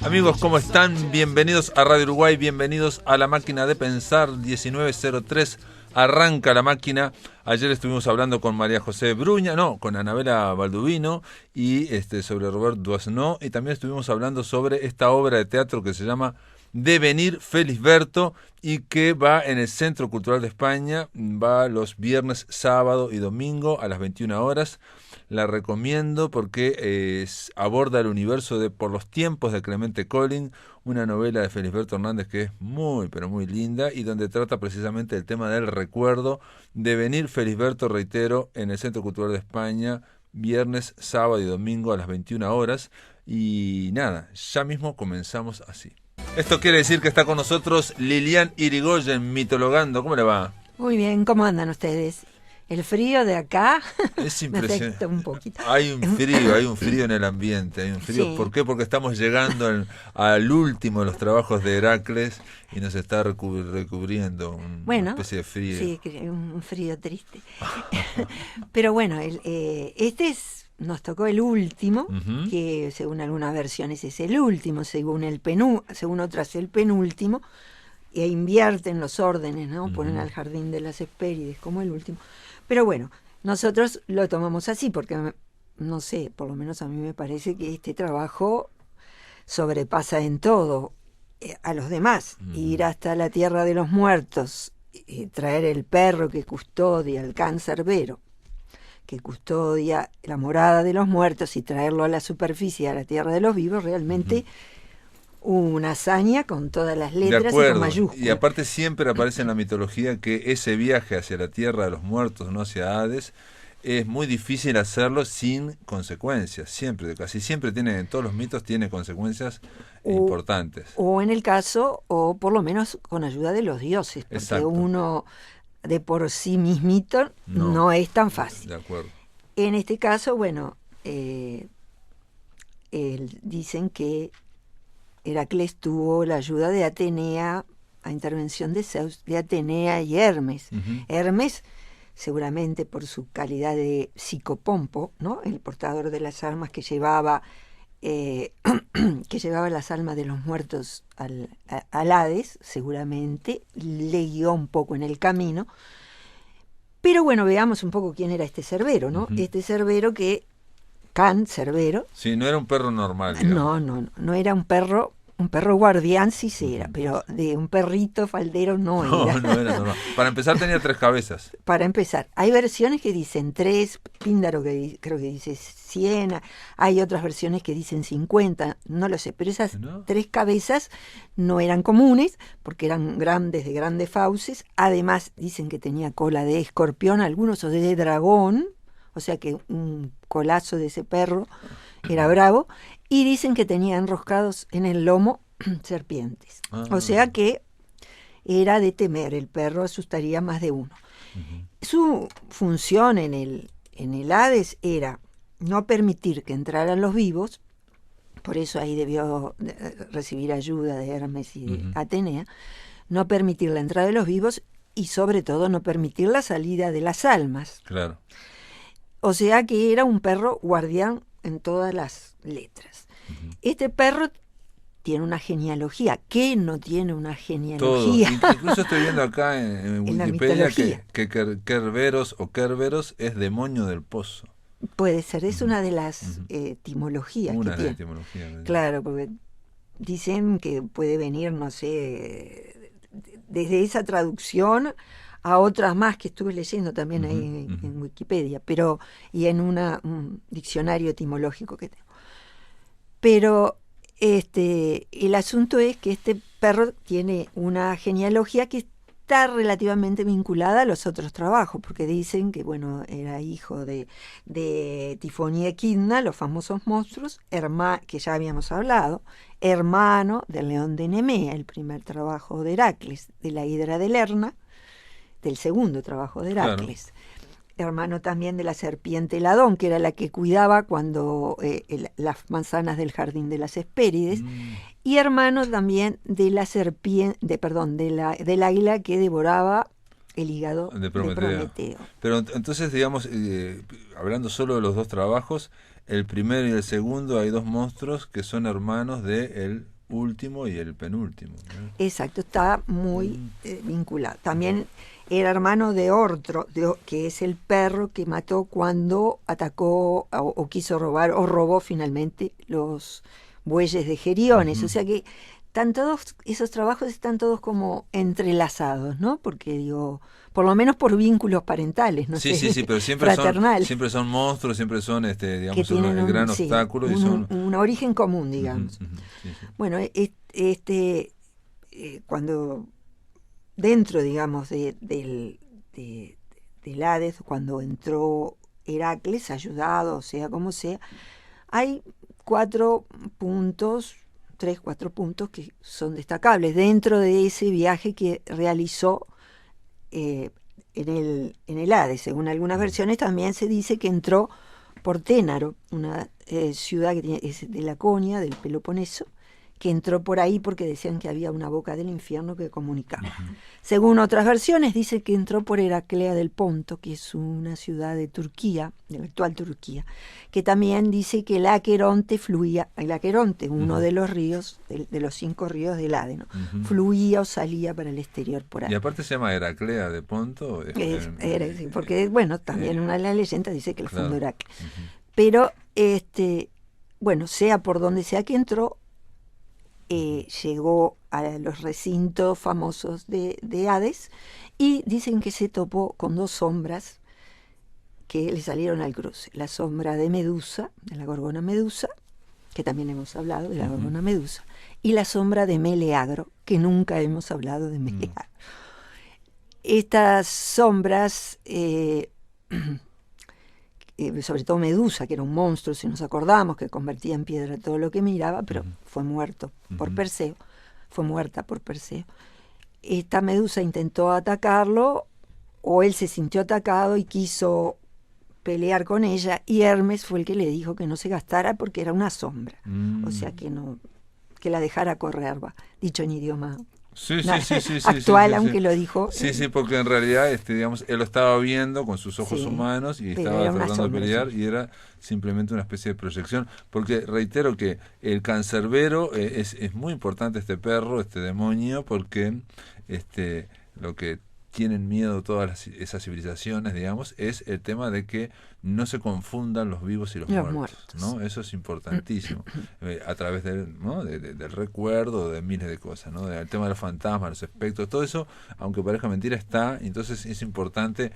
Amigos, ¿cómo están? Bienvenidos a Radio Uruguay, bienvenidos a La Máquina de Pensar, 1903, arranca La Máquina. Ayer estuvimos hablando con María José Bruña, con Anabela Balduvino y sobre Robert Doisneau, y también estuvimos hablando sobre esta obra de teatro que se llama Devenir Felisberto y que va en el Centro Cultural de España, va los viernes, sábado y domingo a las 21 horas. La recomiendo porque aborda el universo de Por los tiempos de Clemente Collin, una novela de Felisberto Hernández que es muy, pero muy linda y donde trata precisamente el tema del recuerdo. Devenir Felisberto, reitero, en el Centro Cultural de España, viernes, sábado y domingo a las 21 horas. Y nada, ya mismo comenzamos así. Esto quiere decir que está con nosotros Lilian Irigoyen, mitologando. ¿Cómo le va? Muy bien, ¿cómo andan ustedes? El frío de acá es me afecta un poquito. Hay un frío en el ambiente, hay un frío. Sí. ¿Por qué? Porque estamos llegando al último de los trabajos de Heracles y nos está recubriendo una especie de frío. Sí, un frío triste. Pero bueno, nos tocó el último, que según algunas versiones es el último, según otras el penúltimo, e invierten los órdenes, ¿no? Ponen al Jardín de las Hespérides como el último. Pero bueno, nosotros lo tomamos así porque, no sé, por lo menos a mí me parece que este trabajo sobrepasa en todo a los demás. Ir hasta la tierra de los muertos, traer el perro que custodia, el cancerbero, que custodia la morada de los muertos y traerlo a la superficie, a la tierra de los vivos, realmente una hazaña con todas las letras y con mayúsculas. Y aparte siempre aparece en la mitología que ese viaje hacia la tierra de los muertos, no hacia Hades, es muy difícil hacerlo sin consecuencias. Casi siempre en todos los mitos tiene consecuencias importantes. O en el caso, o por lo menos con ayuda de los dioses, porque Exacto. Uno de por sí mismito no es tan fácil. De acuerdo. En este caso, bueno, dicen que Heracles tuvo la ayuda de Atenea, a intervención de Zeus, de Atenea y Hermes. Hermes, seguramente por su calidad de psicopompo, ¿no? El portador de las almas que llevaba las almas de los muertos al Hades, seguramente le guió un poco en el camino. Pero bueno, veamos un poco quién era este Cerbero, ¿no? Este Cerbero Cerbero. Sí, no era un perro normal, digamos. No era un perro guardián sí se era, pero de un perrito faldero no era. No era normal. Para empezar tenía 3 cabezas. Para empezar, hay versiones que dicen 3, Píndaro creo que dice 100, hay otras versiones que dicen 50, no lo sé, pero esas 3 cabezas no eran comunes porque eran grandes, de grandes fauces. Además dicen que tenía cola de escorpión, algunos o de dragón, o sea que un colazo de ese perro era bravo, y dicen que tenía enroscados en el lomo serpientes. O sea que era de temer, el perro asustaría más de uno. Su función en el Hades era no permitir que entraran los vivos, por eso ahí debió recibir ayuda de Hermes y de Atenea, no permitir la entrada de los vivos y sobre todo no permitir la salida de las almas. Claro. O sea que era un perro guardián en todas las letras. Este perro tiene una genealogía. ¿Qué no tiene una genealogía? Todo. Incluso estoy viendo acá en Wikipedia que Kerberos o Kerberos es demonio del pozo. Puede ser, es una de las etimologías que tiene. Etimología. Claro, porque dicen que puede venir, no sé, desde esa traducción a otras más que estuve leyendo también ahí en Wikipedia, y en un diccionario etimológico que tengo. Pero el asunto es que este perro tiene una genealogía que está relativamente vinculada a los otros trabajos, porque dicen que bueno, era hijo de Tifón y Equidna, los famosos monstruos, que ya habíamos hablado, hermano del león de Nemea, el primer trabajo de Heracles, de la hidra de Lerna, del segundo trabajo de Heracles. Claro. Hermano también de la serpiente Ladón, que era la que cuidaba cuando las manzanas del Jardín de las Hespérides, y hermano también de la del águila que devoraba el hígado de Prometeo. Pero entonces, digamos, hablando solo de los 2 trabajos, el primero y el segundo hay dos monstruos que son hermanos del último y el penúltimo, ¿no? Exacto, está muy vinculado. También era hermano de otro, que es el perro que mató cuando atacó o quiso robar, o robó finalmente los bueyes de Geriones. O sea que todos esos trabajos están todos como entrelazados, ¿no? Porque digo, por lo menos por vínculos parentales, no sé, Sí, pero siempre fraternales, son monstruos, siempre son, digamos, que tienen el gran obstáculo y son un origen común, digamos. Sí. Bueno, cuando dentro, digamos, del Hades, cuando entró Heracles, ayudado, o sea, como sea, hay 4 puntos que son destacables dentro de ese viaje que realizó en el Hades. Según algunas versiones también se dice que entró por Ténaro, una ciudad que es de Laconia, del Peloponeso, que entró por ahí porque decían que había una boca del infierno que comunicaba. Según otras versiones, dice que entró por Heraclea del Ponto, que es una ciudad de Turquía, de la actual Turquía, que también dice que el Aqueronte fluía, el Aqueronte, uno de los ríos, de los 5 ríos del Hades, ¿no? Fluía o salía para el exterior por ahí. Y aparte se llama Heraclea de Ponto. Sí, porque, bueno, también una de las leyendas dice que el fundó Heracles. Uh-huh. Pero, bueno, sea por donde sea que entró, llegó a los recintos famosos de Hades y dicen que se topó con 2 sombras que le salieron al cruce. La sombra de Medusa, de la gorgona Medusa, que también hemos hablado de la gorgona Medusa, y la sombra de Meleagro, que nunca hemos hablado de Meleagro. Estas sombras, sobre todo Medusa, que era un monstruo, si nos acordamos, que convertía en piedra todo lo que miraba, pero fue muerto por Perseo, fue muerta por Perseo. Esta Medusa intentó atacarlo, o él se sintió atacado y quiso pelear con ella, y Hermes fue el que le dijo que no se gastara porque era una sombra, o sea que la dejara correr, dicho en idioma actual, aunque lo dijo. Sí, porque en realidad, digamos, él lo estaba viendo con sus ojos humanos y estaba tratando de pelear, y era simplemente una especie de proyección. Porque reitero que el cancerbero es muy importante, este perro, este demonio, porque lo que tienen miedo todas esas civilizaciones, digamos, es el tema de que no se confundan los vivos y los muertos, ¿no? Eso es importantísimo, a través del recuerdo, de miles de cosas, ¿no? El tema de los fantasmas, los espectros, todo eso, aunque parezca mentira, está. Entonces es importante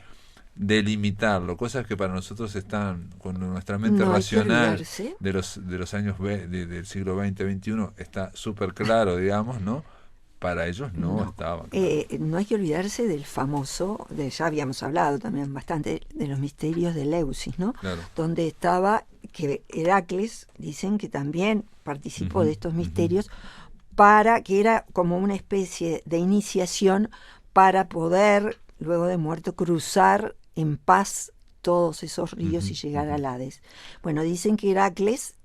delimitarlo, cosas que para nosotros están con nuestra mente racional de los años del siglo XX, XXI, está súper claro, digamos, ¿no? Para ellos no estaba. No hay que olvidarse del famoso, ya habíamos hablado también bastante de los misterios de Eleusis, ¿no? Claro. Donde estaba, que Heracles, dicen que también participó de estos misterios, que era como una especie de iniciación para poder, luego de muerto, cruzar en paz todos esos ríos y llegar al Hades. Bueno, dicen que Heracles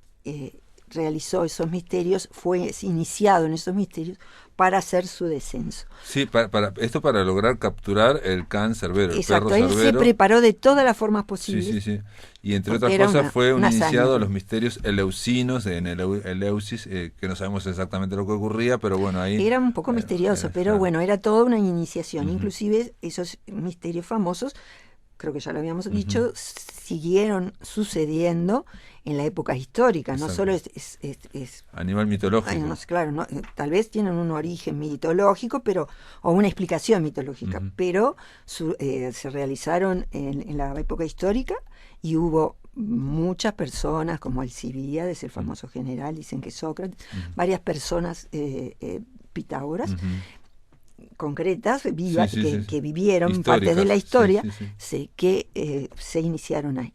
realizó esos misterios, fue iniciado en esos misterios para hacer su descenso. Sí, para lograr capturar el can cerbero. Exacto, el él perro se preparó de todas las formas posibles. Sí. Y entre otras cosas fue un iniciado a los misterios eleusinos, en el Eleusis, que no sabemos exactamente lo que ocurría, pero bueno, ahí... Era un poco misterioso, pero bueno, era toda una iniciación. Inclusive esos misterios famosos, creo que ya lo habíamos dicho, siguieron sucediendo en la época histórica. No solo es a nivel mitológico. Claro, tal vez tienen un origen mitológico, o una explicación mitológica, pero se realizaron en la época histórica, y hubo muchas personas, como Alcibíades, el famoso general, dicen que Sócrates, varias personas, Pitágoras, concretas, vivas, que vivieron históricas, parte de la historia, que se iniciaron ahí.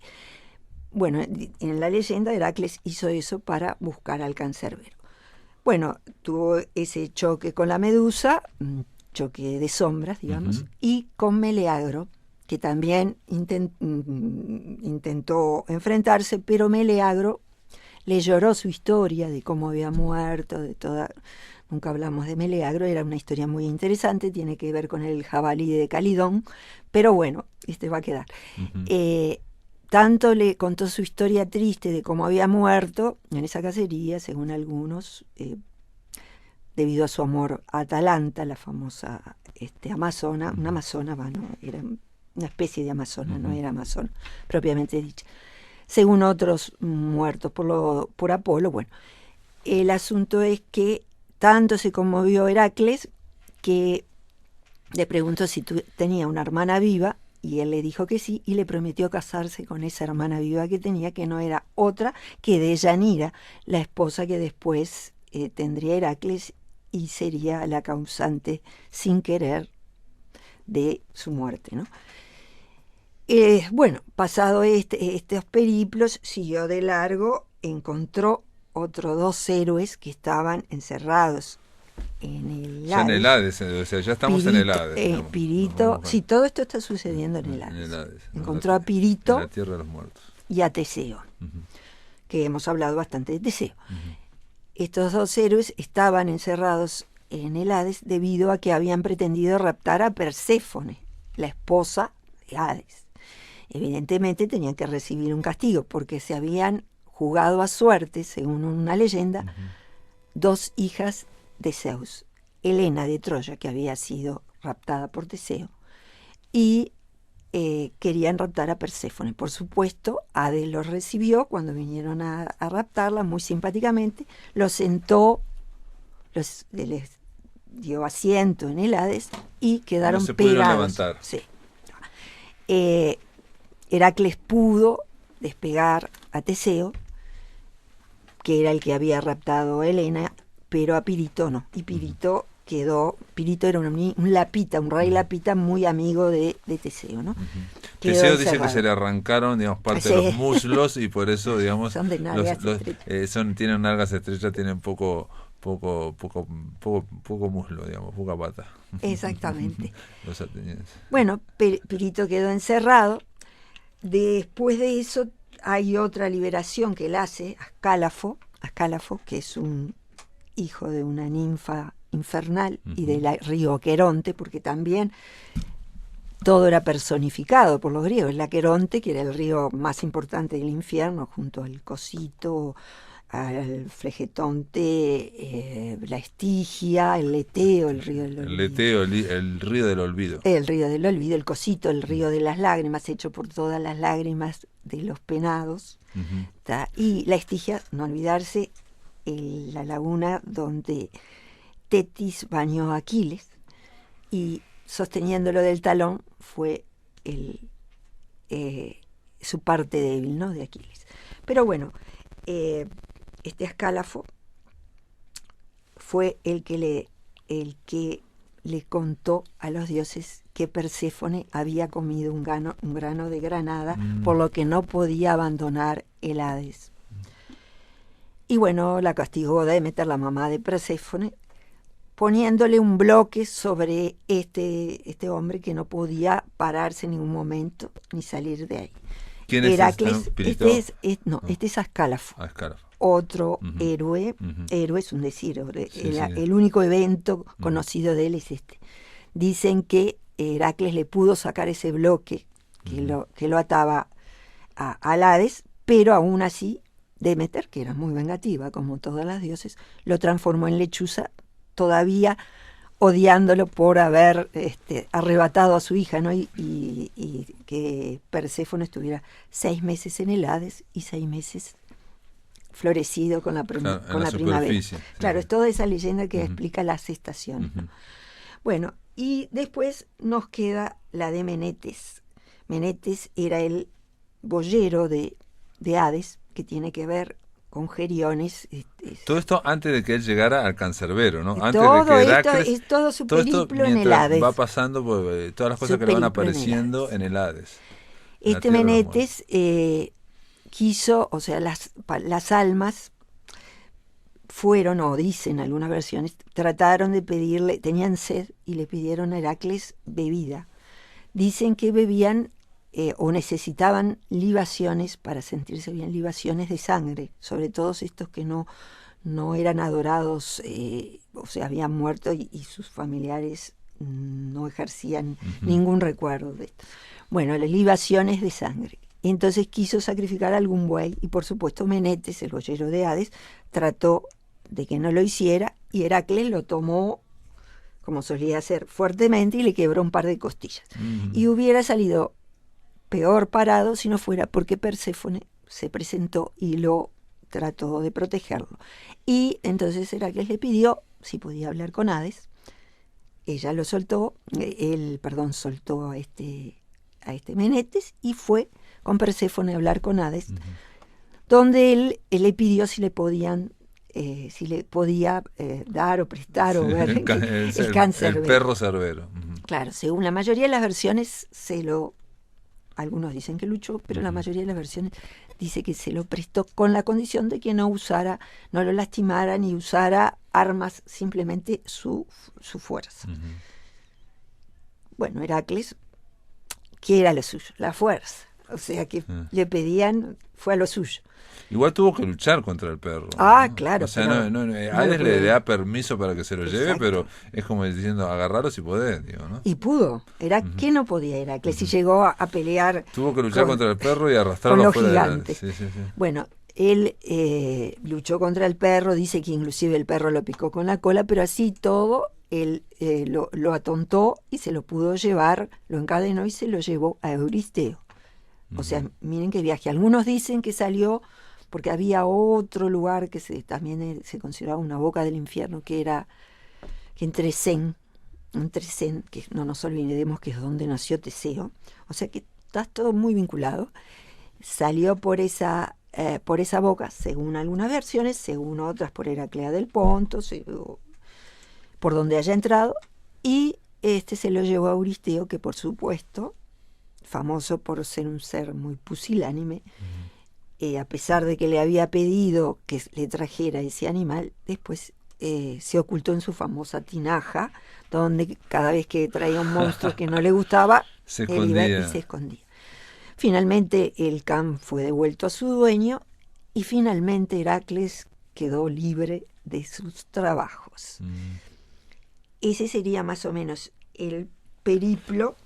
Bueno, en la leyenda Heracles hizo eso para buscar al cancerbero. Bueno, tuvo ese choque con la Medusa, un choque de sombras, digamos, y con Meleagro, que también intentó enfrentarse, pero Meleagro le lloró su historia de cómo había muerto, de toda... Nunca hablamos de Meleagro, era una historia muy interesante, tiene que ver con el jabalí de Calidón, pero bueno, va a quedar. tanto le contó su historia triste de cómo había muerto en esa cacería, según algunos, debido a su amor a Atalanta, la famosa amazona, una amazona, bueno, era una especie de amazona, no era amazona propiamente dicha, según otros muertos por Apolo. Bueno, el asunto es que tanto se conmovió Heracles que le preguntó si tenía una hermana viva, y él le dijo que sí, y le prometió casarse con esa hermana viva que tenía, que no era otra que Deyanira, la esposa que después tendría Heracles y sería la causante, sin querer, de su muerte, ¿no? Bueno, pasado estos periplos, siguió de largo, encontró otros 2 héroes que estaban encerrados en el Hades. Ya en el Hades, o sea, ya estamos Pirito, en el Hades. Pirito, sí, todo esto está sucediendo en el Hades. En el Hades, encontró a Pirito, en la tierra de los muertos, y a Teseo, que hemos hablado bastante de Teseo. Estos 2 héroes estaban encerrados en el Hades debido a que habían pretendido raptar a Perséfone, la esposa de Hades. Evidentemente tenían que recibir un castigo porque se habían jugado a suerte, según una leyenda, 2 hijas de Zeus, Helena de Troya, que había sido raptada por Teseo, y querían raptar a Perséfone. Por supuesto, Hades los recibió cuando vinieron a raptarla muy simpáticamente, los sentó, les dio asiento en el Hades y quedaron no se pudieron pegados. levantar. Sí. Heracles pudo despegar a Teseo, que era el que había raptado a Helena, pero a Pirito no. Y Pirito era un lapita, un rey lapita muy amigo de Teseo, ¿no? Teseo dice que se le arrancaron, digamos, parte de los muslos y por eso, digamos, son de nalgas tienen nalgas estrechas, tienen poco muslo, digamos, poca pata. Exactamente. Los atenienses. Bueno, Pirito quedó encerrado. Después de eso hay otra liberación que él hace, Ascálafo, que es un hijo de una ninfa infernal y del río Aqueronte, porque también todo era personificado por los griegos. El Aqueronte, que era el río más importante del infierno, junto al Cosito, al Flegetonte, la Estigia, el Leteo, el río del olvido. El Leteo, el río del olvido. El río del olvido, el Cosito, el río de las lágrimas, hecho por todas las lágrimas de los penados. Y la Estigia, no olvidarse, la laguna donde Tetis bañó a Aquiles, y sosteniéndolo del talón fue su parte débil, ¿no?, de Aquiles. Pero bueno, Ascálafo fue el que le contó a los dioses que Perséfone había comido un grano de granada, por lo que no podía abandonar el Hades. Y bueno, la castigó Demeter, la mamá de Perséfone, poniéndole un bloque sobre este hombre que no podía pararse en ningún momento ni salir de ahí. ¿Quién es Heracles? Este es Ascálafo. Otro héroe, héroe es un decir, el único evento conocido de él es este. Dicen que Heracles le pudo sacar ese bloque que lo ataba al Hades, pero aún así Demeter, que era muy vengativa como todas las dioses, lo transformó en lechuza, todavía odiándolo por haber arrebatado a su hija, ¿no? Y que Perséfone estuviera 6 meses en el Hades y 6 meses florecido con la primavera. Sí. Claro, es toda esa leyenda que explica las estaciones, ¿no? Bueno, y después nos queda la de Menetes. Menetes era el boyero de Hades, que tiene que ver con Geriones. Todo esto antes de que él llegara al Cancerbero, ¿no? Antes todo de que Heracles, esto es todo su periplo en el Hades. Va pasando por todas las cosas que le van apareciendo en el Hades. Menetes quiso, o sea, las almas fueron, o dicen algunas versiones, trataron de pedirle, tenían sed y le pidieron a Heracles bebida. Dicen que bebían o necesitaban libaciones para sentirse bien, libaciones de sangre, sobre todo estos que no eran adorados, o sea, habían muerto y sus familiares no ejercían ningún recuerdo de esto. Bueno, las libaciones de sangre. Y entonces quiso sacrificar algún buey, y por supuesto Menetes, el boyero de Hades, trató de que no lo hiciera, y Heracles lo tomó, como solía hacer, fuertemente, y le quebró un par de costillas. Y hubiera salido peor parado si no fuera porque Perséfone se presentó y lo trató de protegerlo. Y entonces Heracles le pidió si podía hablar con Hades. Ella lo soltó, soltó a este Menetes, y fue con Perséfone a hablar con Hades, donde él le pidió si le podía dar o prestar o ver el cáncer. El perro cerbero. Claro, según la mayoría de las versiones algunos dicen que luchó, pero la mayoría de las versiones dice que se lo prestó con la condición de que no lo lastimara ni usara armas, simplemente su fuerza. Bueno, Heracles, ¿qué era lo suyo? La fuerza. O sea que le pedían, fue a lo suyo. Igual tuvo que luchar contra el perro. ¿No? Claro. O sea, Hades le da permiso para que se lo lleve, pero es como diciendo, agarrarlo si podés, digo, ¿no? Y pudo. ¿Qué no podía Heracles? Y llegó a pelear. Tuvo que luchar contra el perro y arrastrarlo con los gigantes. Sí. Bueno, él luchó contra el perro, dice que inclusive el perro lo picó con la cola, pero así todo, él lo atontó y se lo pudo llevar, lo encadenó y se lo llevó a Euristeo. O sea, miren qué viaje. Algunos dicen que salió porque había otro lugar que también se consideraba una boca del infierno, que era en Trecén, que no nos olvidemos que es donde nació Teseo. O sea que está todo muy vinculado. Salió por esa boca, según algunas versiones, según otras por Heraclea del Ponto, por donde haya entrado, y se lo llevó a Euristeo, que por supuesto, famoso por ser un ser muy pusilánime, a pesar de que le había pedido que le trajera ese animal, después se ocultó en su famosa tinaja, donde cada vez que traía un monstruo que no le gustaba, él iba y se escondía. Finalmente el can fue devuelto a su dueño, y finalmente Heracles quedó libre de sus trabajos. Ese sería más o menos el periplo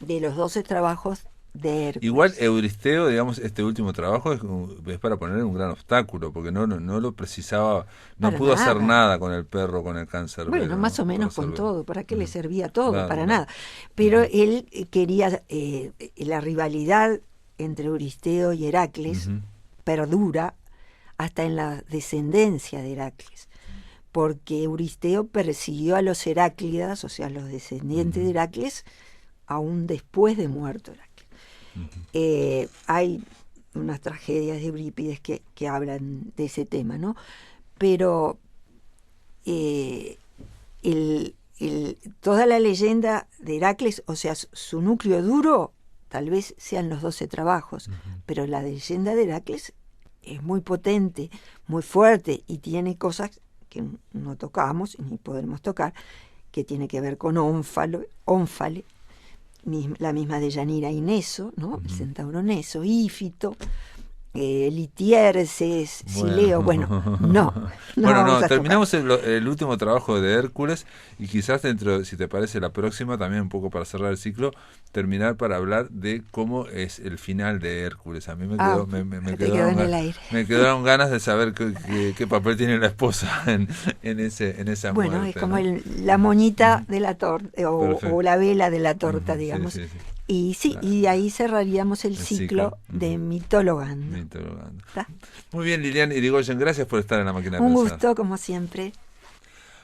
de los 12 trabajos de Hércules. Igual Euristeo, digamos, este último trabajo es para poner un gran obstáculo, porque no lo precisaba, no pudo hacer nada con el perro, con el cáncer. Bueno, más o menos con todo, ¿para qué le servía todo? Para nada. Pero él quería, la rivalidad entre Euristeo y Heracles perdura hasta en la descendencia de Heracles, porque Euristeo persiguió a los Heráclidas, o sea, los descendientes de Heracles, aún después de muerto Heracles. Hay unas tragedias de Eurípides que hablan de ese tema, ¿no? Pero toda la leyenda de Heracles, o sea, su núcleo duro, tal vez sean los 12 trabajos, pero la leyenda de Heracles es muy potente, muy fuerte, y tiene cosas que no tocamos ni podremos tocar, que tiene que ver con Ónfale, la misma de Yanira y Neso, ¿no? El centauro Neso, Ífito, Litierces, Sileo, terminamos el último trabajo de Hércules, y quizás si te parece la próxima, también un poco para cerrar el ciclo, terminar para hablar de cómo es el final de Hércules. A mí me quedaron ganas de saber qué papel tiene la esposa en esa muerte. Bueno, es como la moñita de la torta, o la vela de la torta, digamos. Sí. Y claro. Y ahí cerraríamos el ciclo de Mitologando. Muy bien, Lilian Irigoyen, gracias por estar en La Máquina de Pensar. Un gusto, como siempre.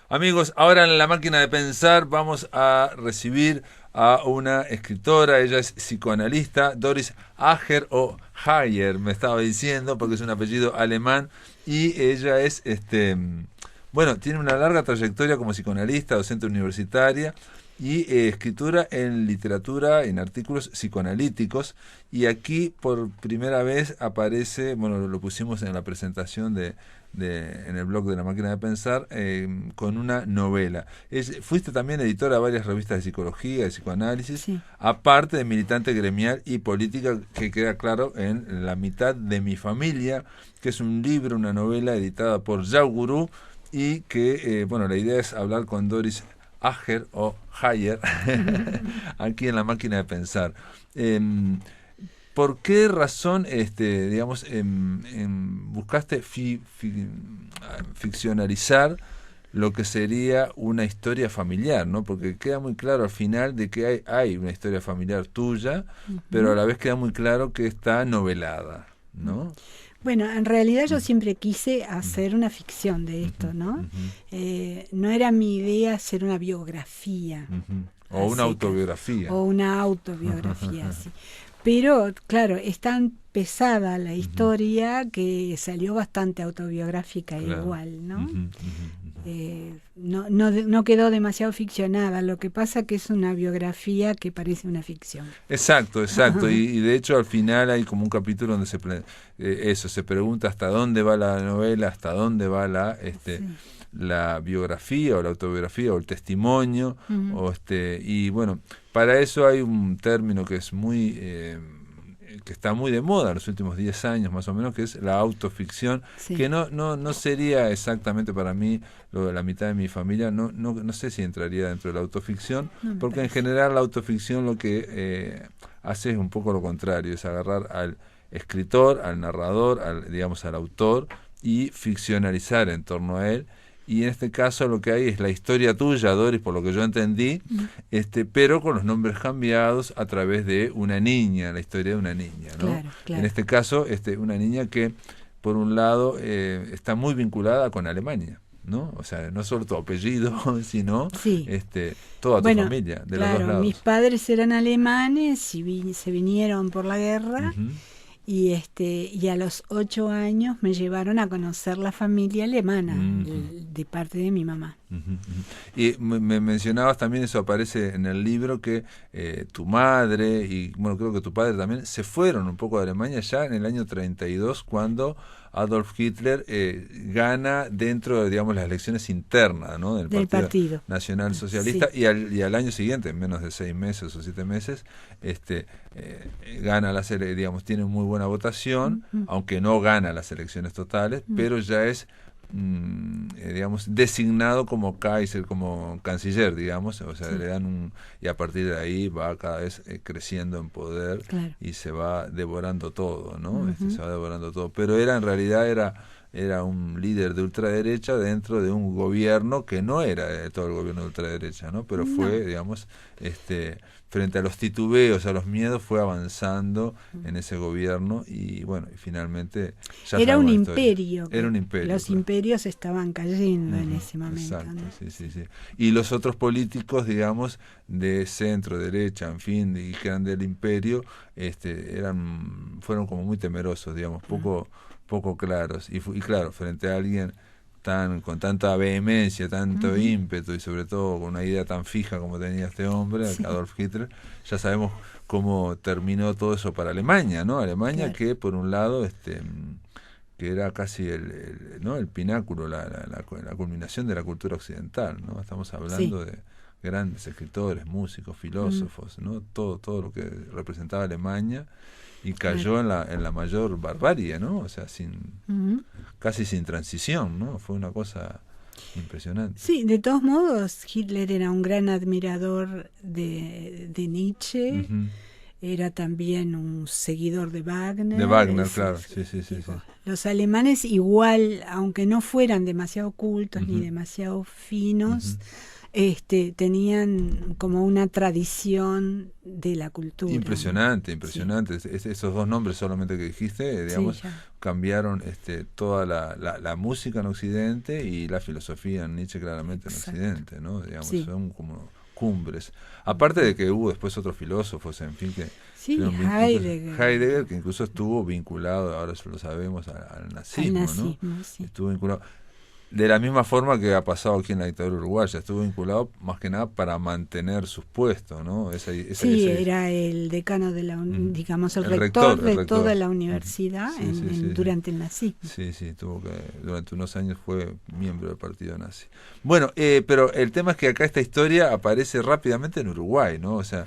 Amigos, ahora en La Máquina de Pensar vamos a recibir a una escritora. Ella es psicoanalista, Doris Ager, o Hayer, me estaba diciendo, porque es un apellido alemán, y ella es, tiene una larga trayectoria como psicoanalista, docente universitaria, y escritura en literatura, en artículos psicoanalíticos, y aquí por primera vez aparece, lo pusimos en la presentación en el blog de La Máquina de Pensar, con una novela. Fuiste también editora de varias revistas de psicología, de psicoanálisis, sí, aparte de militante gremial y política, que queda claro en La mitad de mi familia, que es un libro, una novela editada por Yaugurú, y que, la idea es hablar con Doris Ager, o Hayer, aquí en La Máquina de Pensar. ¿por qué razón, digamos, buscaste ficcionalizar lo que sería una historia familiar, ¿no? Porque queda muy claro al final de que hay una historia familiar tuya, pero a la vez queda muy claro que está novelada, ¿no? Bueno, en realidad yo siempre quise hacer una ficción de esto, ¿no? No era mi idea hacer una biografía. O una autobiografía. O una autobiografía, sí. Pero, claro, es tan pesada la historia que salió bastante autobiográfica igual, ¿no? No quedó demasiado ficcionada. Lo que pasa que es una biografía que parece una ficción. Exacto. Y de hecho al final hay como un capítulo donde se pregunta hasta dónde va la novela, hasta dónde va la biografía o la autobiografía o el testimonio. Y bueno, para eso hay un término que es muy que está muy de moda en los últimos 10 años más o menos, que es la autoficción, que no sería exactamente para mí lo de la mitad de mi familia, no sé si entraría dentro de la autoficción, porque en general la autoficción lo que hace es un poco lo contrario, es agarrar al escritor, al narrador, al autor, y ficcionalizar en torno a él. Y en este caso lo que hay es la historia tuya, Doris, por lo que yo entendí, pero con los nombres cambiados a través de una niña, la historia de una niña, ¿no? Claro. En este caso, una niña que, por un lado, está muy vinculada con Alemania, ¿no? O sea, no solo tu apellido, sino toda tu familia, de los dos lados. Mis padres eran alemanes y se vinieron por la guerra. Y a los 8 años me llevaron a conocer la familia alemana de parte de mi mamá. Y me mencionabas también, eso aparece en el libro, que tu madre y bueno, creo que tu padre también se fueron un poco de Alemania ya en el año 32, cuando Adolf Hitler gana dentro de, digamos, las elecciones internas, ¿no? del partido Nacional Socialista, y al año siguiente, en menos de 6 meses o 7 meses, gana digamos, tiene muy buena votación, aunque no gana las elecciones totales, pero ya es digamos, designado como Kaiser, como canciller, digamos, o sea, le dan y a partir de ahí va cada vez creciendo en poder, y se va devorando todo, ¿no? Se va devorando todo, pero en realidad era un líder de ultraderecha dentro de un gobierno que no era todo el gobierno de ultraderecha, ¿no? Pero fue, digamos, frente a los titubeos, a los miedos, fue avanzando en ese gobierno, y bueno, y finalmente era un imperio. Era un imperio. Los imperios estaban cayendo en ese momento. Exacto, ¿no? sí. Y los otros políticos, digamos, de centro, derecha, en fin, y que eran del imperio, fueron como muy temerosos, digamos, poco claros. Y claro, frente a alguien con tanta vehemencia, tanto ímpetu, y sobre todo con una idea tan fija como tenía este hombre, Adolf Hitler, ya sabemos cómo terminó todo eso para Alemania, ¿no? Alemania, que por un lado que era casi el pináculo, la culminación de la cultura occidental, ¿no? Estamos hablando de grandes escritores, músicos, filósofos, ¿no? Todo lo que representaba Alemania, y cayó en la mayor barbarie, ¿no? O sea, casi sin transición, ¿no? Fue una cosa impresionante. Sí, de todos modos, Hitler era un gran admirador de Nietzsche, era también un seguidor de Wagner. De Wagner, claro, sí. Los alemanes igual, aunque no fueran demasiado cultos ni demasiado finos, tenían como una tradición de la cultura. Impresionante. Esos dos nombres solamente que dijiste, digamos, cambiaron toda la música en Occidente y la filosofía en Nietzsche claramente en Occidente, ¿no? Digamos, son como cumbres. Aparte de que hubo después otros filósofos, en fin, que Heidegger, que incluso estuvo vinculado, ahora lo sabemos, al nazismo, ¿no? Estuvo vinculado. De la misma forma que ha pasado aquí en la dictadura uruguaya, estuvo vinculado más que nada para mantener sus puestos, ¿no? Era el decano de digamos, el rector de toda la universidad durante el nazismo. Sí, durante unos años fue miembro del partido nazi. Bueno, pero el tema es que acá esta historia aparece rápidamente en Uruguay, ¿no? O sea,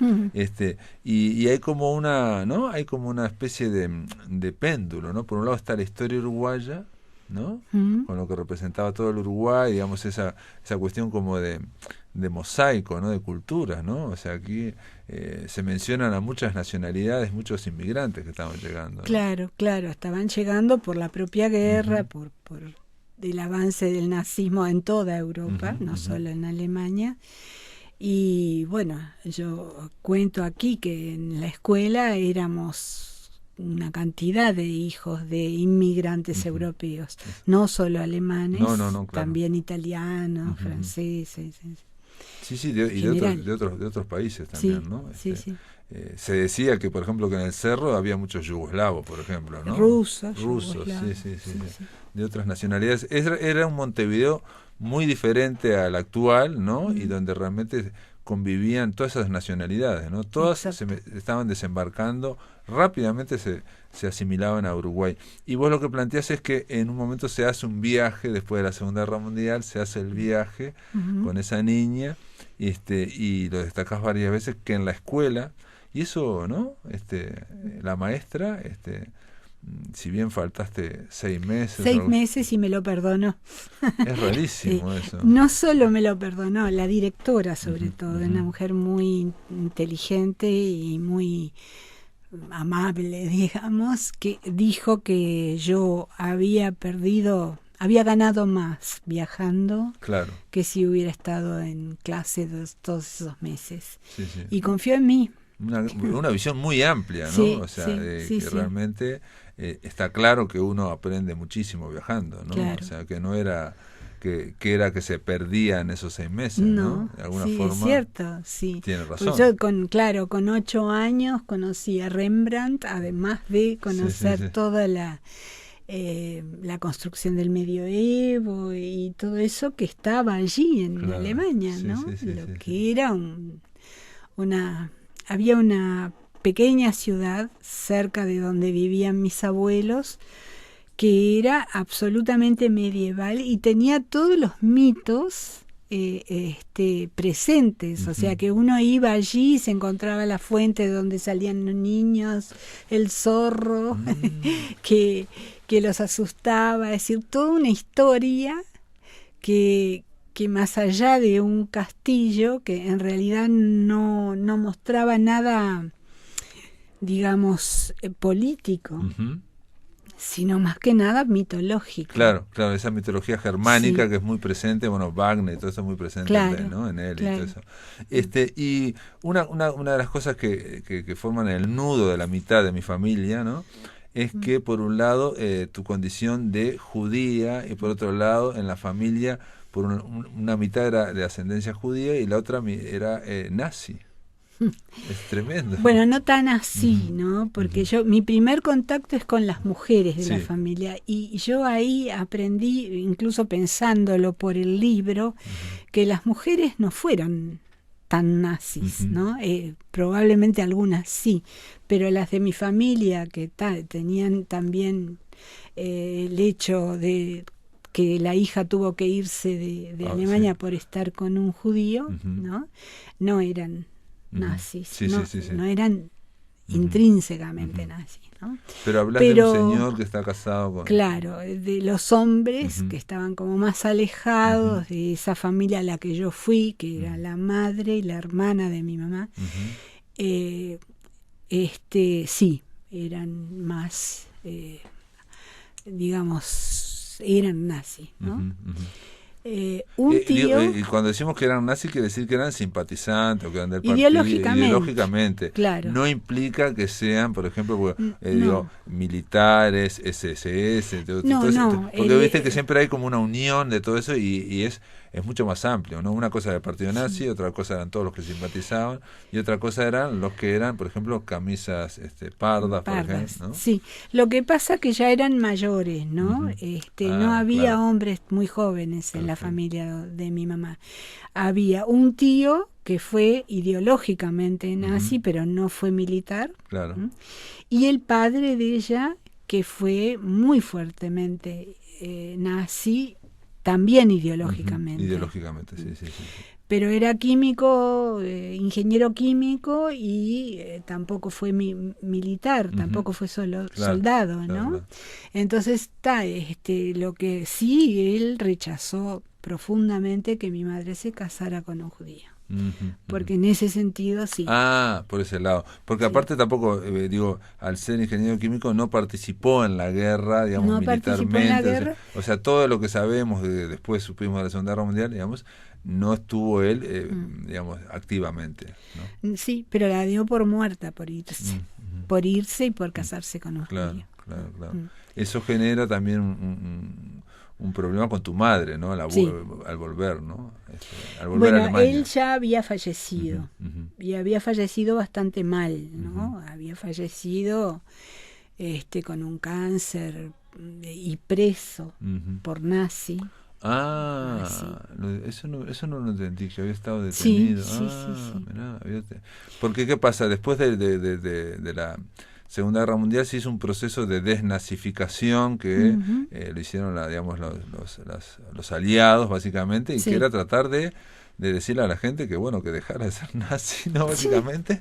y hay como una, ¿no? Hay como una especie de péndulo, ¿no? Por un lado está la historia uruguaya, ¿no? Con lo que representaba todo el Uruguay, digamos, esa cuestión como de mosaico, ¿no? De culturas, ¿no? O sea, aquí se mencionan a muchas nacionalidades, muchos inmigrantes que estaban llegando, ¿no? Claro, estaban llegando por la propia guerra, por el avance del nazismo en toda Europa, no solo en Alemania. Y bueno, yo cuento aquí que en la escuela éramos una cantidad de hijos de inmigrantes europeos, no solo alemanes, claro. también italianos, franceses. Sí, de otros países también, sí, ¿no? Sí. Se decía que, por ejemplo, que en el Cerro había muchos yugoslavos, por ejemplo, ¿no? Rusos, sí. De otras nacionalidades. Era un Montevideo muy diferente al actual, ¿no? Y donde realmente convivían todas esas nacionalidades, ¿no? Todas estaban desembarcando, rápidamente se asimilaban a Uruguay. Y vos lo que planteás es que en un momento se hace un viaje, después de la Segunda Guerra Mundial, se hace el viaje con esa niña, y lo destacás varias veces, que en la escuela, y eso, ¿no? La maestra, si bien faltaste 6 meses... 6 meses y me lo perdonó. Es rarísimo eso. No solo me lo perdonó, la directora sobre todo, una mujer muy inteligente y muy amable, digamos, que dijo que yo había ganado más viajando, claro, que si hubiera estado en clase todos esos meses. Sí. Y confió en mí. Una visión muy amplia, ¿no? Sí, o sea, sí, que realmente está claro que uno aprende muchísimo viajando, ¿no? Claro. O sea, que no era que era que se perdían esos 6 meses, ¿no? De alguna forma. Es cierto, sí. Tiene razón. Pues yo con 8 años conocí a Rembrandt, además de conocer toda la construcción del medioevo y todo eso que estaba allí en Alemania, ¿no? Que era había una pequeña ciudad cerca de donde vivían mis abuelos que era absolutamente medieval y tenía todos los mitos presentes, o sea que uno iba allí y se encontraba la fuente de donde salían los niños, el zorro que los asustaba, es decir, toda una historia que más allá de un castillo que en realidad no mostraba nada, digamos, político, sino más que nada mitológico. Claro, esa mitología germánica que es muy presente, bueno, Wagner y todo eso es muy presente, ¿no? En él y todo eso. Y una de las cosas que forman el nudo de la mitad de mi familia, ¿no? Es que por un lado tu condición de judía y por otro lado en la familia por una mitad era de ascendencia judía y la otra era nazi. Es tremendo. Bueno, no tan así, ¿no? Porque mi primer contacto es con las mujeres de la familia y yo ahí aprendí, incluso pensándolo por el libro, que las mujeres no fueron tan nazis, ¿no? Probablemente algunas sí, pero las de mi familia que tenían también el hecho de que la hija tuvo que irse de Alemania por estar con un judío, ¿no? No eran nazis, no eran intrínsecamente nazis, ¿no? Pero hablas de un señor que está casado con... Claro, de los hombres que estaban como más alejados de esa familia a la que yo fui, que era la madre y la hermana de mi mamá, sí, eran más, digamos, eran nazis, ¿no? Un tío... y cuando decimos que eran nazis, quiere decir que eran simpatizantes o que eran del partido. Ideológicamente. Claro. No implica que sean, por ejemplo, militares, SSS, porque viste que siempre hay como una unión de todo eso y es mucho más amplio, ¿no? Una cosa era el partido nazi, otra cosa eran todos los que simpatizaban y otra cosa eran los que eran, por ejemplo, camisas pardas, por ejemplo, ¿no? Sí, lo que pasa que ya eran mayores, ¿no? No había hombres muy jóvenes en la familia de mi mamá. Había un tío que fue ideológicamente nazi, pero no fue militar. Claro. Y el padre de ella, que fue muy fuertemente nazi, también ideológicamente. Ideológicamente, sí. Pero era químico, ingeniero químico y tampoco fue militar, tampoco fue soldado, ¿no? Claro. Entonces está lo que sí él rechazó profundamente que mi madre se casara con un judío. Porque en ese sentido sí. Por ese lado. Porque aparte tampoco, al ser ingeniero químico no participó en la guerra, digamos, no militarmente. En la guerra. O sea, todo lo que sabemos, después supimos de la Segunda Guerra Mundial, digamos, no estuvo él, digamos, activamente, ¿no? Sí, pero la dio por muerta por irse. Por irse y por casarse con un judío. Claro. Eso genera también un problema con tu madre, ¿no? Al volver, ¿no? Al volver a Alemania. Él ya había fallecido, y había fallecido bastante mal, ¿no? Había fallecido con un cáncer y preso por nazi. Eso no lo entendí, que había estado detenido. Sí. Mirá, porque ¿qué pasa? Después de la Segunda Guerra Mundial se hizo un proceso de desnazificación que lo hicieron los aliados básicamente, y que era tratar de decirle a la gente que que dejara de ser nazi, ¿no? Básicamente.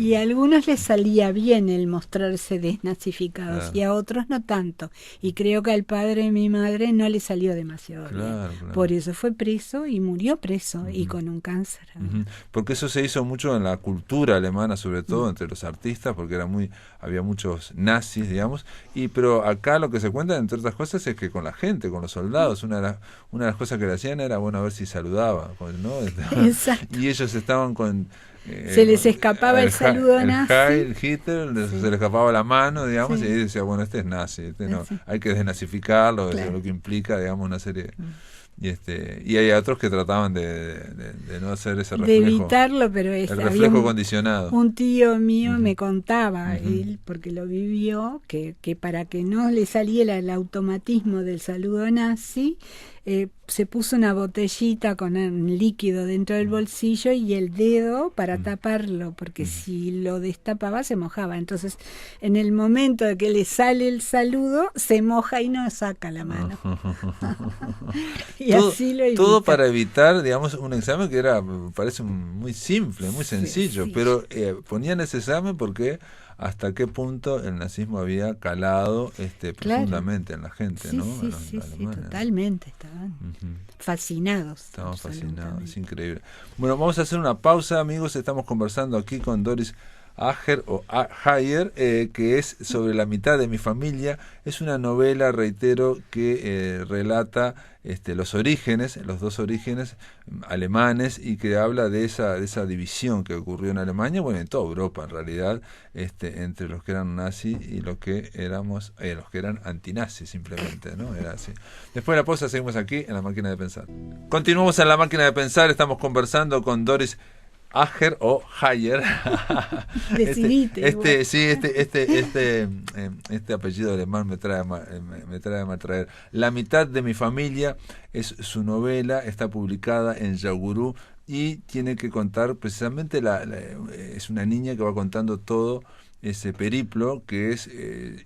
Y a algunos les salía bien el mostrarse desnazificados, y a otros no tanto. Y creo que al padre de mi madre no le salió demasiado bien. Por eso fue preso y murió preso, y con un cáncer. Porque eso se hizo mucho en la cultura alemana, sobre todo entre los artistas, porque había muchos nazis, digamos. Pero acá lo que se cuenta, entre otras cosas, es que con la gente, con los soldados, una de las cosas que le hacían era, a ver si saludaba, ¿no? Exacto. Y ellos estaban con se les escapaba el saludo nazi. El Hitler, se les escapaba la mano, digamos, y ahí decía, este es nazi, no, hay que desnazificarlo, eso es lo que implica, digamos, una serie. Y hay otros que trataban de no hacer ese reflejo. De evitarlo, pero el reflejo condicionado. Un tío mío me contaba, él, porque lo vivió, que para que no le saliera el automatismo del saludo nazi, se puso una botellita con un líquido dentro del bolsillo y el dedo para taparlo, porque si lo destapaba se mojaba. Entonces, en el momento de que le sale el saludo, se moja y no saca la mano. Y así lo evita. Todo para evitar, digamos, un examen que parece muy simple, muy sencillo, pero ponían ese examen porque hasta qué punto el nazismo había calado profundamente en la gente, ¿no? Sí, totalmente, estaban fascinados. Estaban fascinados, es increíble. Bueno, vamos a hacer una pausa, amigos, estamos conversando aquí con Doris Ager que es sobre la mitad de mi familia. Es una novela, reitero, que relata los dos orígenes alemanes, y que habla de esa división que ocurrió en Alemania, en toda Europa en realidad, entre los que eran nazis y los que eran antinazis simplemente, ¿no? Era así. Después de la pausa seguimos aquí en La Máquina de Pensar. Continuamos en La Máquina de Pensar, estamos conversando con Doris Ager o Hayer. Decidite. Este apellido alemán me trae a maltraer. La mitad de mi familia es su novela, está publicada en Yagurú y tiene que contar precisamente es una niña que va contando todo ese periplo que es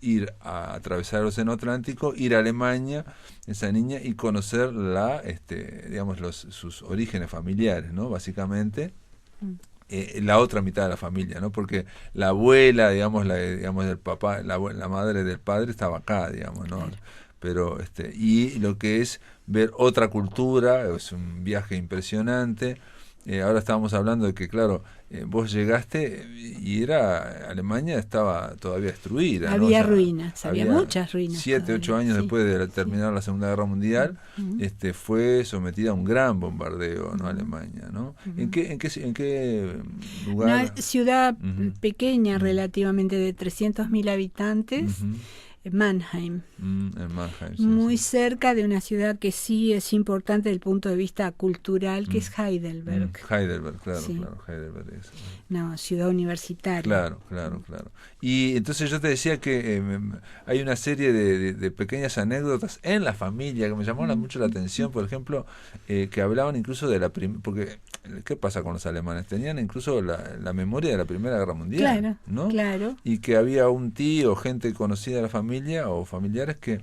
ir a atravesar el Océano Atlántico, ir a Alemania, esa niña, y conocer sus orígenes familiares, ¿no? Básicamente. La otra mitad de la familia, ¿no? Porque la abuela, digamos del papá, la madre del padre estaba acá, digamos, ¿no? Claro. Pero y lo que es ver otra cultura es un viaje impresionante. Ahora estábamos hablando de que, claro, vos llegaste y Alemania estaba todavía destruida. Había, ¿no? ruinas, había muchas ruinas. 7, 8 años después de terminar la Segunda Guerra Mundial, fue sometida a un gran bombardeo, ¿no? Alemania, ¿no? ¿En qué lugar? Una ciudad pequeña, relativamente, de 300.000 habitantes. Mannheim. En Mannheim, muy cerca de una ciudad que sí es importante desde el punto de vista cultural, que es Heidelberg. Heidelberg, claro, Heidelberg es. No, ciudad universitaria. Claro. Y entonces yo te decía que hay una serie de pequeñas anécdotas en la familia que me llamaron mucho la atención, por ejemplo, que hablaban incluso de porque ¿qué pasa con los alemanes? Tenían incluso la memoria de la Primera Guerra Mundial, claro, ¿no? Claro. Y que había un tío, gente conocida de la familia o familiares que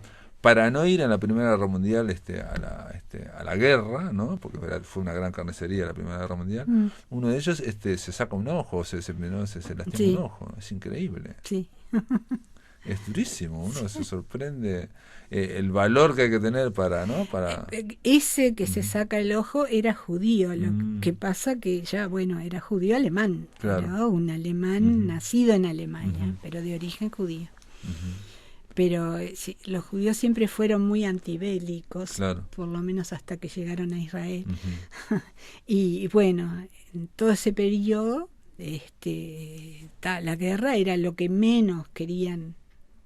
para no ir en la Primera Guerra Mundial a la guerra, ¿no? Porque fue una gran carnicería la Primera Guerra Mundial. Uno de ellos se saca un ojo, se lastima un ojo. Es increíble. Sí. Es durísimo, uno se sorprende el valor que hay que tener para, ¿no? Para ese que se saca el ojo era judío, lo que pasa que ya, bueno, era judío alemán, claro. ¿no? Un alemán nacido en Alemania, pero de origen judío. Pero sí, los judíos siempre fueron muy antibélicos, claro. por lo menos hasta que llegaron a Israel. Y bueno, en todo ese periodo, la guerra era lo que menos querían,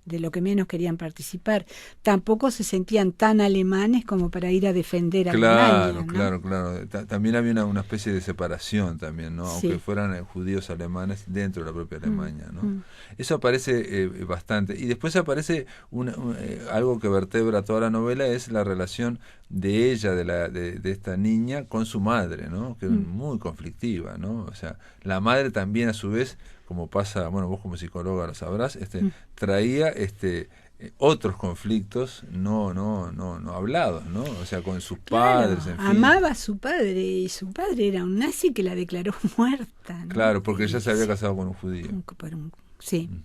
de lo que menos querían participar. Tampoco se sentían tan alemanes como para ir a defender a Alemania, ¿no? Claro. También había una especie de separación también, ¿no? Sí. Aunque fueran judíos alemanes dentro de la propia Alemania, ¿no? Eso aparece bastante. Y después aparece algo que vertebra toda la novela, es la relación de ella, de esta niña, con su madre, ¿no? Que es muy conflictiva, ¿no? O sea, la madre también a su vez, como pasa, bueno, vos como psicóloga lo sabrás, traía otros conflictos no hablados, ¿no? O sea, con sus padres, en fin. Amaba a su padre, y su padre era un nazi que la declaró muerta, ¿no? Claro, porque ella se había casado con un judío.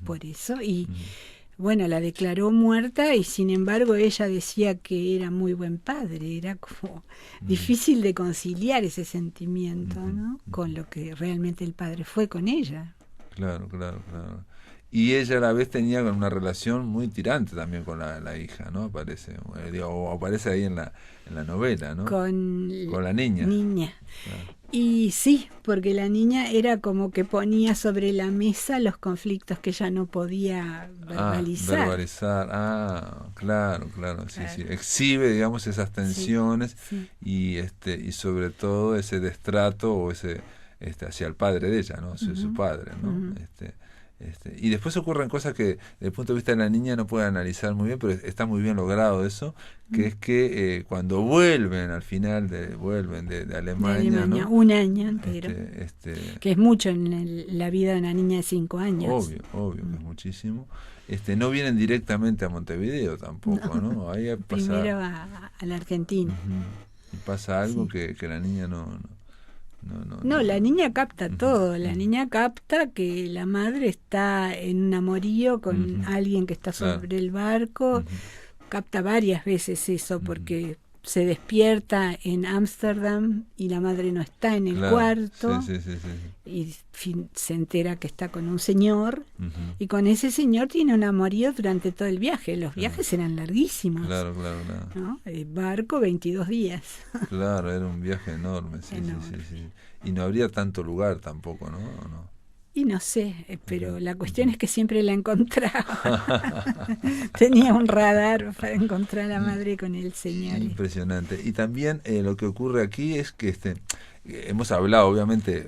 Por eso. Y bueno, la declaró muerta, y sin embargo ella decía que era muy buen padre. Era como difícil de conciliar ese sentimiento, ¿no? Con lo que realmente el padre fue con ella. Claro. Y ella a la vez tenía una relación muy tirante también con la hija, ¿no? Aparece ahí en la novela, ¿no? Con la niña. Claro. Y sí, porque la niña era como que ponía sobre la mesa los conflictos que ella no podía verbalizar. Claro, sí. Exhibe, digamos, esas tensiones y sobre todo ese destrato o ese hacia el padre de ella, ¿no? Hacia su padre, ¿no? Y después ocurren cosas que desde el punto de vista de la niña no puede analizar muy bien, pero está muy bien logrado eso, que es que cuando vuelven al final vuelven de Alemania, ¿no? Un año entero, que es mucho en la vida de una niña de 5 años. Obvio que es muchísimo. No vienen directamente a Montevideo tampoco, ¿no? Ahí primero a la Argentina. Y pasa algo que la niña no, la niña capta todo. La niña capta que la madre está en un amorío con alguien que está sobre el barco. Capta varias veces eso, porque se despierta en Ámsterdam y la madre no está en el cuarto. Y se entera que está con un señor, y con ese señor tiene un amorío durante todo el viaje. Los viajes eran larguísimos. Claro. ¿No? El barco 22 días. Claro, era un viaje enorme, sí. Y no habría tanto lugar tampoco, ¿no? Y no sé, pero la cuestión es que siempre la encontraba. Tenía un radar para encontrar a la madre con el señor. Impresionante. Y también lo que ocurre aquí es que hemos hablado, obviamente,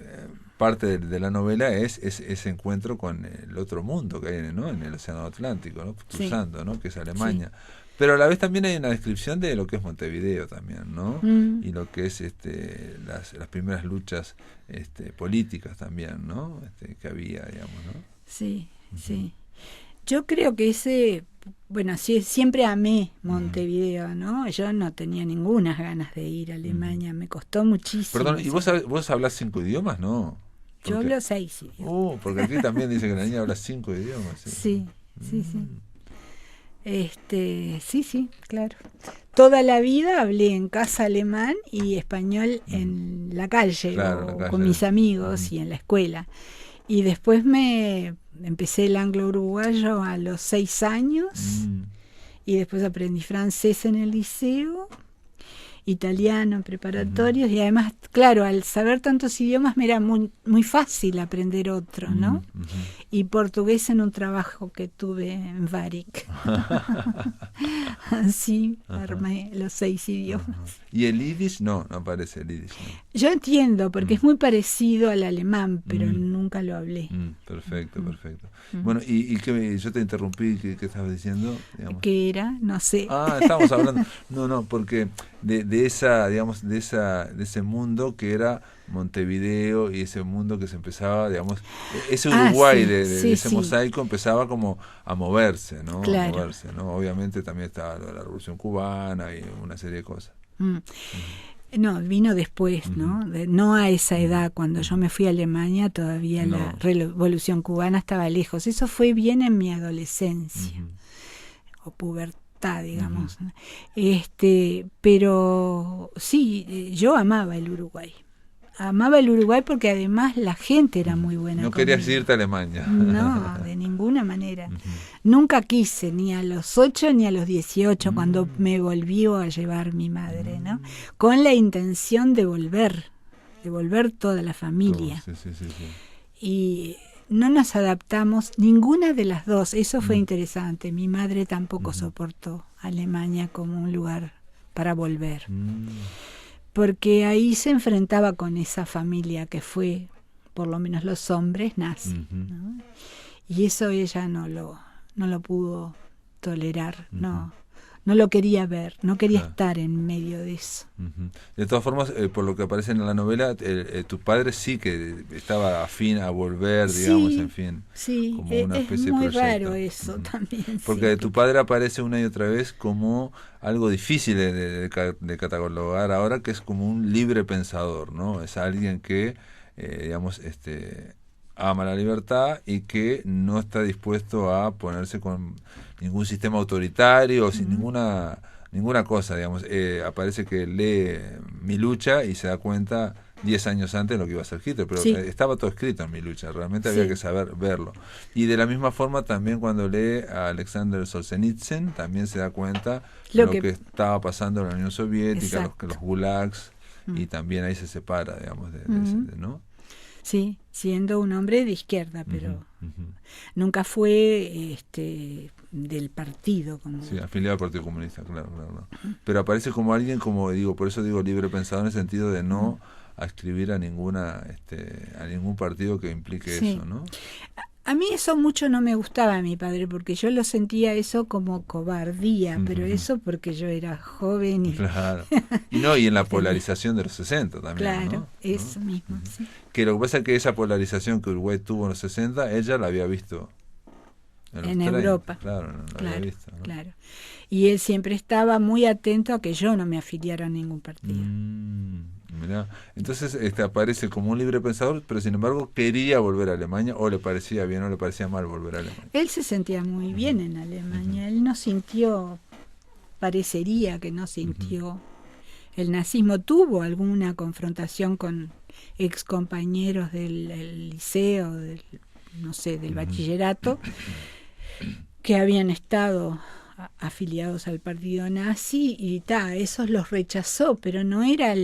parte de la novela es ese encuentro con el otro mundo que hay, ¿no? En el Océano Atlántico, ¿no? Cruzando, ¿no? Que es Alemania. Pero a la vez también hay una descripción de lo que es Montevideo también, ¿no? Y lo que es las primeras luchas políticas también, ¿no? Que había, digamos, ¿no? Sí. Yo creo que siempre amé Montevideo, ¿no? Yo no tenía ninguna ganas de ir a Alemania, me costó muchísimo. Perdón, ¿y vos hablas 5 idiomas, no? Yo hablo 6 idiomas. Porque aquí también dice que la niña habla 5 idiomas. Sí. Sí, claro. Toda la vida hablé en casa alemán y español en la calle, con mis amigos y en la escuela. Y después empecé el anglo-uruguayo a los 6 años y después aprendí francés en el liceo, italiano en preparatorios, y además, claro, al saber tantos idiomas me era muy, muy fácil aprender otro, ¿no? Y portugués en un trabajo que tuve en Varik. Así armé los 6 idiomas. ¿Y el yiddish? No aparece el yiddish, ¿no? Yo entiendo, porque es muy parecido al alemán, pero nunca nunca lo hablé. Perfecto. Bueno, y que yo te interrumpí, ¿qué estabas diciendo? Digamos? ¿Qué era? No sé. Estábamos hablando. No, porque de esa, digamos, de ese mundo que era Montevideo y ese mundo que se empezaba, digamos, ese Uruguay de ese mosaico empezaba como a moverse, ¿no? Claro. A moverse, ¿no? Obviamente también estaba la Revolución Cubana y una serie de cosas. No, vino después, ¿no? No a esa edad. Cuando yo me fui a Alemania todavía la Revolución Cubana estaba lejos. Eso fue bien en mi adolescencia o pubertad, digamos. Pero sí, yo amaba el Uruguay. Amaba el Uruguay porque además la gente era muy buena. No querías irte a Alemania. No, de ninguna manera. Nunca quise, ni a los 8 ni a los 18, cuando me volvió a llevar mi madre, ¿no? Con la intención de volver toda la familia. Sí. Y no nos adaptamos, ninguna de las dos. Eso fue interesante. Mi madre tampoco soportó Alemania como un lugar para volver. Porque ahí se enfrentaba con esa familia que fue, por lo menos los hombres, nazi, ¿no? Y eso ella no lo pudo tolerar, no lo quería ver, no quería estar en medio de eso. De todas formas, por lo que aparece en la novela, tu padre sí que estaba afín a volver, digamos, en fin. Sí, como una especie es muy de proyecto. raro eso también. Porque tu padre aparece una y otra vez como algo difícil de catalogar ahora, que es como un libre pensador, ¿no? Es alguien que, digamos, ama la libertad y que no está dispuesto a ponerse con ningún sistema autoritario, sin ninguna cosa, digamos. Aparece que lee Mi lucha y se da cuenta 10 años antes de lo que iba a ser Hitler, pero estaba todo escrito en Mi lucha, realmente había que saber verlo. Y de la misma forma también cuando lee a Alexander Solzhenitsyn, también se da cuenta de lo que estaba pasando en la Unión Soviética, los gulags, y también ahí se separa, digamos, ¿no? Sí, siendo un hombre de izquierda, pero nunca fue del partido. Sí, afiliado al Partido Comunista, claro. Pero aparece como alguien, como digo, por eso digo libre pensador, en el sentido de no adscribir a ningún partido que implique eso, ¿no? A mí eso mucho no me gustaba a mi padre, porque yo lo sentía eso como cobardía, pero eso porque yo era joven y... Claro. Y en la polarización de los 60 también, claro, ¿no? eso mismo, sí. Que lo que pasa es que esa polarización que Uruguay tuvo en los 60, ella la había visto en Europa. Claro, no la había visto, ¿no? Claro. Y él siempre estaba muy atento a que yo no me afiliara a ningún partido. Mirá. Entonces aparece como un libre pensador, pero sin embargo quería volver a Alemania, o le parecía bien o le parecía mal volver a Alemania. Él se sentía muy bien en Alemania. Él no sintió, parecería que no sintió el nazismo. Tuvo alguna confrontación con ex compañeros del liceo, del bachillerato, que habían estado afiliados al partido nazi, y esos los rechazó, pero no era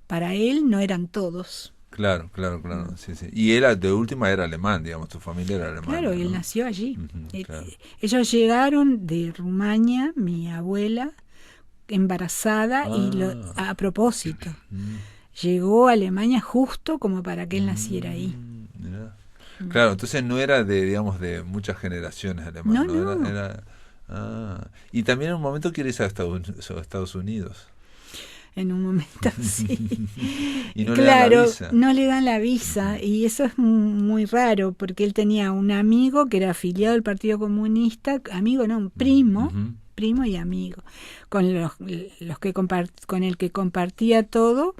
para él no eran todos. Claro, sí. Y él de última era alemán, digamos, tu familia era alemana. Claro, ¿no? Él nació allí. Claro. Ellos llegaron de Rumania, mi abuela embarazada, y a propósito, llegó a Alemania justo como para que él naciera ahí. Mirá. Claro, entonces no era de muchas generaciones alemán, no. Era y también en un momento quiere irse a Estados Unidos. En un momento, sí. Y no le dan la visa. No le dan la visa, y eso es muy raro, porque él tenía un amigo que era afiliado al Partido Comunista, un primo y amigo, con con el que compartía todo,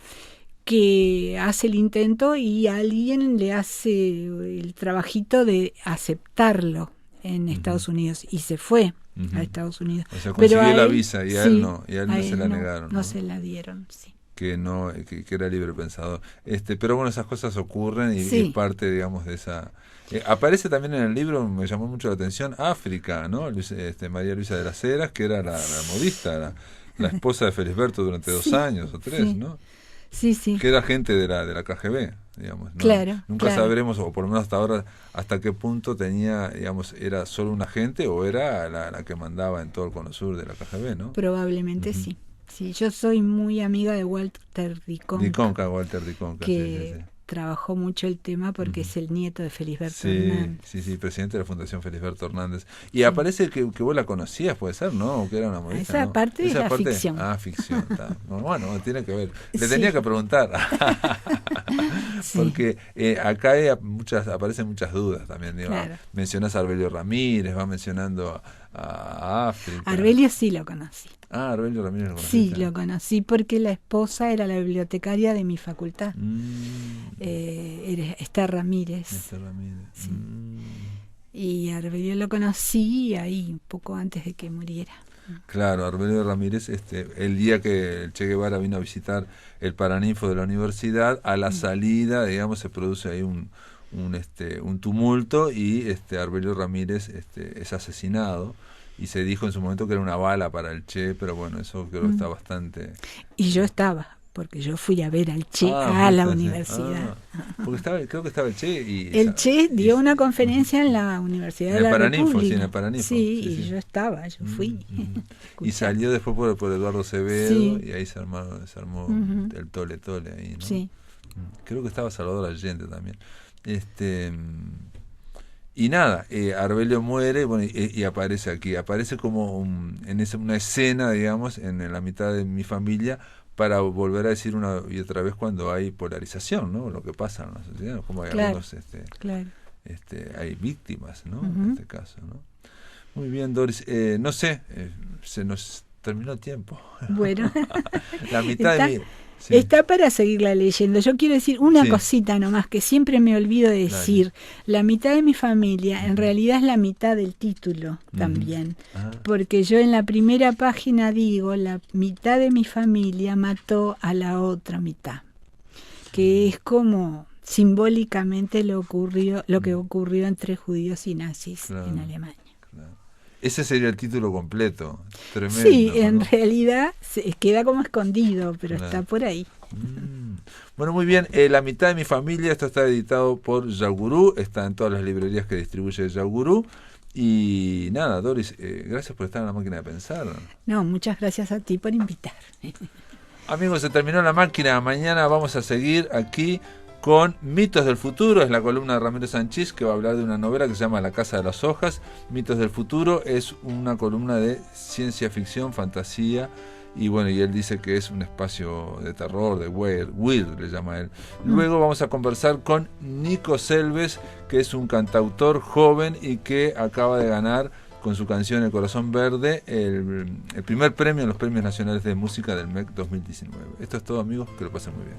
que hace el intento y alguien le hace el trabajito de aceptarlo en Estados Unidos, y se fue a Estados Unidos. O sea, consiguió la visa y a él no se la negaron. No se la dieron, sí. Que era libre pensador. Pero bueno, esas cosas ocurren y es parte, digamos, de esa... aparece también en el libro, me llamó mucho la atención, África, ¿no? María Luisa de las Heras, que era la modista, la esposa de Felisberto durante 2 años o 3, ¿no? Sí. Que era gente de la KGB, digamos, ¿no? Claro. Nunca sabremos, o por lo menos hasta ahora, hasta qué punto tenía, digamos, era solo un agente o era la que mandaba en todo el cono sur de la KGB, ¿no? Probablemente sí. Sí, yo soy muy amiga de Walter Dikonka. Walter Dikonka, trabajó mucho el tema porque es el nieto de Felisberto Sí, Hernández. sí, presidente de la Fundación Felisberto Hernández. Y aparece que vos la conocías, puede ser, ¿no? O que era una modista, Esa ¿no? parte es la ficción. Ah, ficción, está. Bueno, tiene que ver. Le Sí. tenía que preguntar. Sí. Porque acá aparecen muchas dudas también. Digo, Claro. mencionás a Arbelio Ramírez, va mencionando a África. Arbelio sí lo conocí. Ah, Arbelio Ramírez lo Sí, conociste. lo conocí porque la esposa era la bibliotecaria de mi facultad. Esther Ramírez. Esther Ramírez. Sí. Y Arbelio lo conocí ahí, un poco antes de que muriera. Claro, Arbelio Ramírez, el día que el Che Guevara vino a visitar el Paraninfo de la universidad, a la salida, digamos, se produce ahí un tumulto y Arbelio Ramírez es asesinado. Y se dijo en su momento que era una bala para el Che, pero bueno, eso creo que está bastante... Y yo estaba, porque yo fui a ver al Che Ah, a la fuiste, sí. universidad. Porque creo que estaba el Che y... El Che dio una conferencia en la Universidad de la Paraninfo, República. sí, en el Paraninfo. Sí, Sí, y sí. yo estaba, yo fui. Y salió después por Eduardo Acevedo, Sí. y ahí se armó el tole ahí, ¿no? Sí. Creo que estaba Salvador Allende también. Y nada, Arbelio muere, bueno, y aparece aquí, aparece como una escena, digamos, en la mitad de mi familia, para volver a decir una y otra vez cuando hay polarización, ¿no? Lo que pasa en la sociedad, como hay Claro, algunos, claro. hay víctimas, ¿no? En este caso, ¿no? Muy bien, Doris, no sé, se nos terminó el tiempo. Bueno, La mitad está, de mi... Sí. está para seguirla leyendo. Yo quiero decir una Sí. cosita nomás que siempre me olvido de decir. La mitad de mi familia en realidad es la mitad del título también. Ah. Porque yo en la primera página digo, la mitad de mi familia mató a la otra mitad. Que es como simbólicamente lo que ocurrió entre judíos y nazis Claro. en Alemania. Claro. Ese sería el título completo. Tremendo. Sí, en ¿no? realidad queda como escondido, pero Claro. está por ahí. Bueno, muy bien. La mitad de mi familia, esto está editado por Yagurú, está en todas las librerías que distribuye Yagurú. Y nada, Doris, gracias por estar en la máquina de pensar. No, muchas gracias a ti por invitar. Amigos, se terminó la máquina. Mañana vamos a seguir aquí con Mitos del Futuro. Es la columna de Ramiro Sanchís, que va a hablar de una novela que se llama La Casa de las Hojas. Mitos del Futuro es una columna de ciencia ficción, fantasía, y bueno, y él dice que es un espacio de terror, de weird le llama él. Luego vamos a conversar con Nico Selves, que es un cantautor joven y que acaba de ganar con su canción El Corazón Verde el primer premio en los Premios Nacionales de Música del MEC 2019. Esto es todo, amigos, que lo pasen muy bien.